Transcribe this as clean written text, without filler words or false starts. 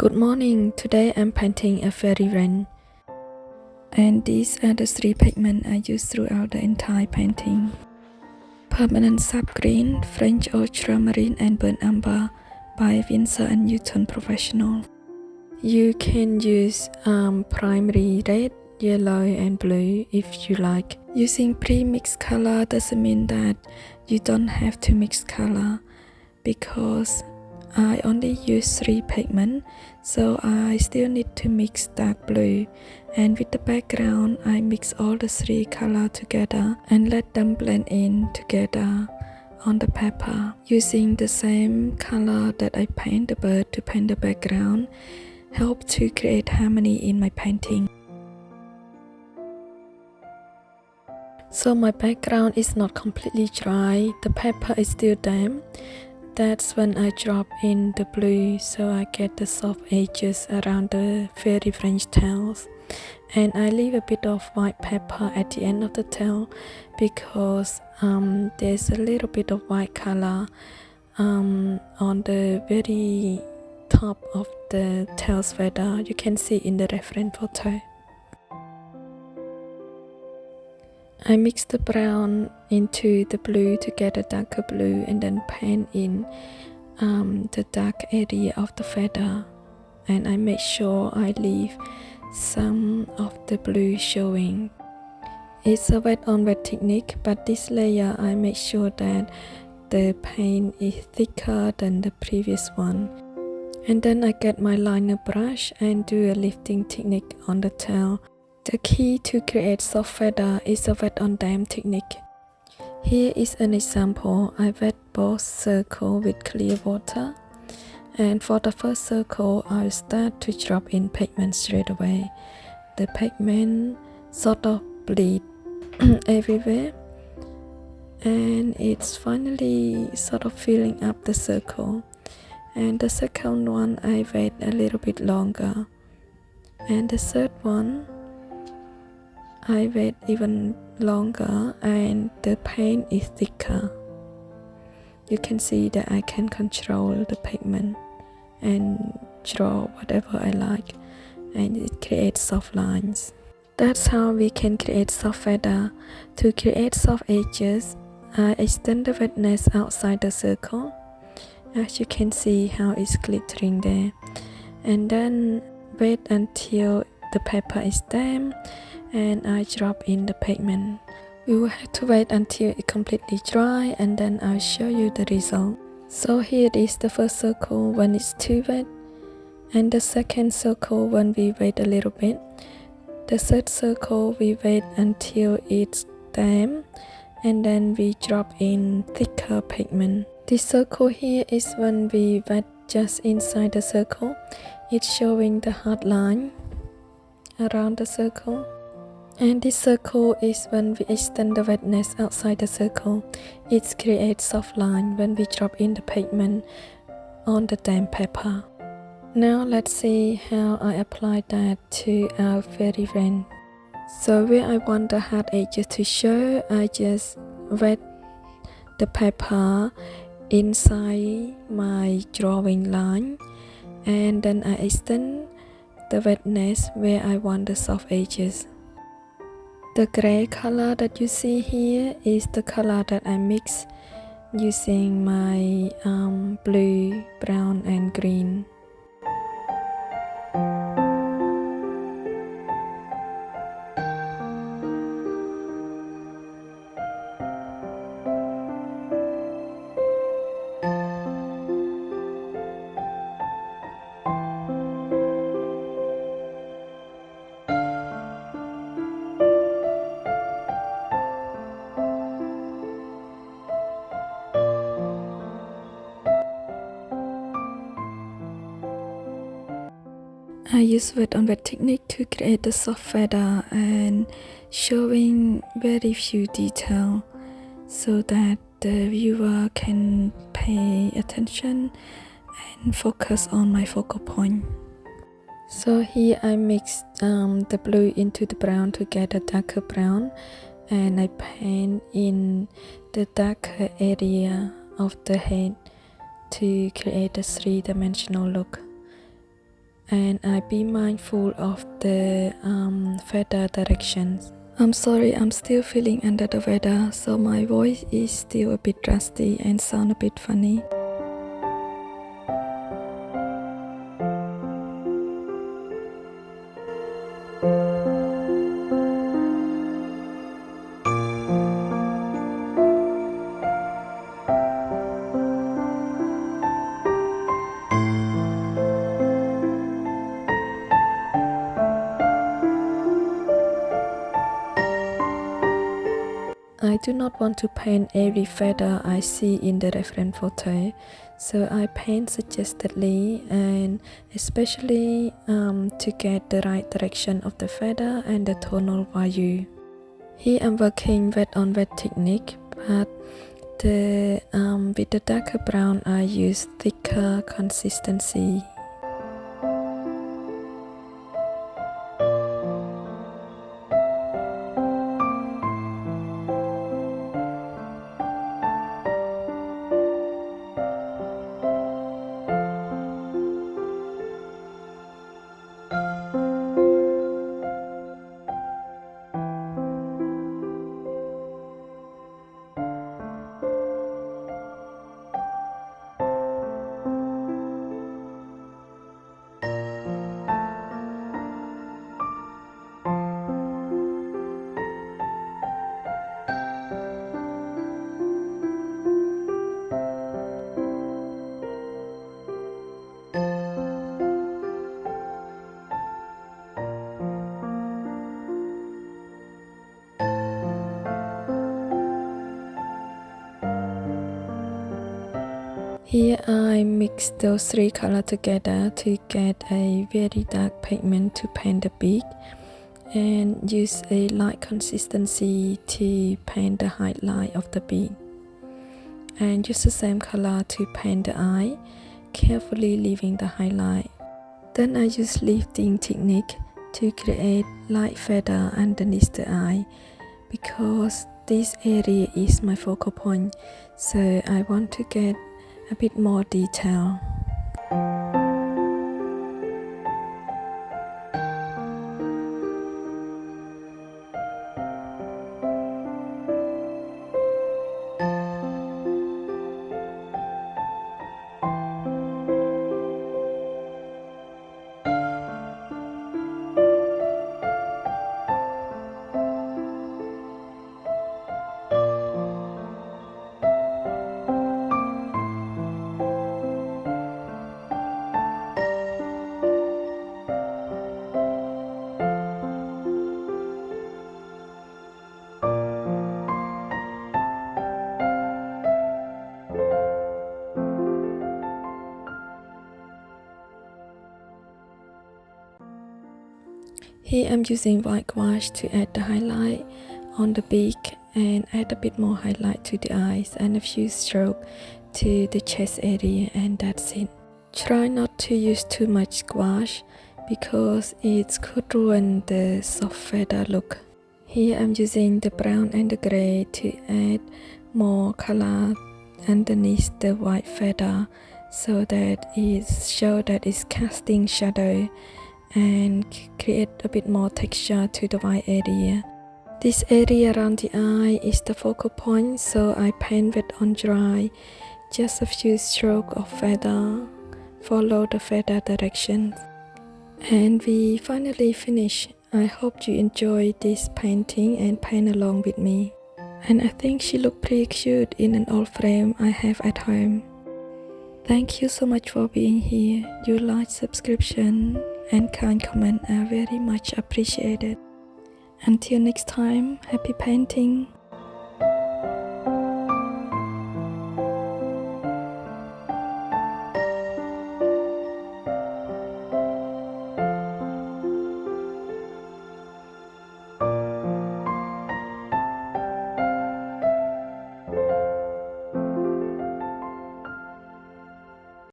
Good morning. Today I'm painting a fairywren, and these are the three pigments I use throughout the entire painting: permanent sap green, French ultramarine, and burnt umber by Winsor & Newton Professional. You can use primary red, yellow, and blue if you like. Using pre-mixed color doesn't mean that you don't have to mix color, because I only use three pigments, so I still need to mix dark blue, and with the background I mix all the three colors together and let them blend in together on the paper. Using the same color that I paint the bird to paint the background helps to create harmony in my painting. So my background is not completely dry, the paper is still damp. That's when I drop in the blue, so I get the soft edges around the fairy French tails. And I leave a bit of white pepper at the end of the tail because there's a little bit of white color on the very top of the tail's feather. You can see in the reference photo. I mix the brown into the blue to get a darker blue, and then paint in the dark area of the feather, and I make sure I leave some of the blue showing. It's a wet on wet technique, but this layer I make sure that the paint is thicker than the previous one. And then I get my liner brush and do a lifting technique on the tail. The key to create soft feather is a wet on damp technique. Here is an example. I wet both circles with clear water, and for the first circle I'll start to drop in pigment straight away. The pigment sort of bleed everywhere, and it's finally sort of filling up the circle. And the second one I wait a little bit longer, and the third one I wait even longer, and the paint is thicker. You can see that I can control the pigment and draw whatever I like, and it creates soft lines. That's how we can create soft feather. To create soft edges, I extend the wetness outside the circle, as you can see how it's glittering there, and then wait until the paper is damp, and I drop in the pigment. We will have to wait until it completely dry, and then I'll show you the result. So here is the first circle when it's too wet, and the second circle when we wait a little bit. The third circle we wait until it's damp, and then we drop in thicker pigment. This circle here is when we wet just inside the circle. It's showing the hard line around the circle. And this circle is when we extend the wetness outside the circle. It creates soft line when we drop in the pigment on the damp paper. Now let's see how I apply that to our fairywren. So where I want the hard edges to show, I just wet the paper inside my drawing line, and then I extend the wetness where I want the soft edges. The gray color that you see here is the color that I mix using my blue, brown, and green. I use wet on wet technique to create the soft feather and showing very few details so that the viewer can pay attention and focus on my focal point. So here I mixed the blue into the brown to get a darker brown, and I paint in the darker area of the head to create a three-dimensional look. and I be mindful of the feather directions. I'm sorry, I'm still feeling under the weather, so my voice is still a bit rusty and sound a bit funny. I do not want to paint every feather I see in the reference photo, so I paint suggestedly and especially to get the right direction of the feather and the tonal value. Here I'm working wet on wet technique, but with the darker brown I use thicker consistency. Here I mix those three colors together to get a very dark pigment to paint the beak, and use a light consistency to paint the highlight of the beak, and use the same color to paint the eye, carefully leaving the highlight. Then I use lifting technique to create light feather underneath the eye, because this area is my focal point, so I want to get a bit more detail. Here I'm using white gouache to add the highlight on the beak and add a bit more highlight to the eyes and a few strokes to the chest area, and that's it. Try not to use too much gouache because it could ruin the soft feather look. Here I'm using the brown and the grey to add more color underneath the white feather, so that it shows that it's casting shadow and create a bit more texture to the white area. This area around the eye is the focal point, so I paint wet on dry, just a few strokes of feather, follow the feather direction, and we finally finish. I hope you enjoy this painting and paint along with me. And I think she looked pretty cute in an old frame I have at home. Thank you so much for being here. Your like, subscription and kind comment are very much appreciated. Until next time, happy painting!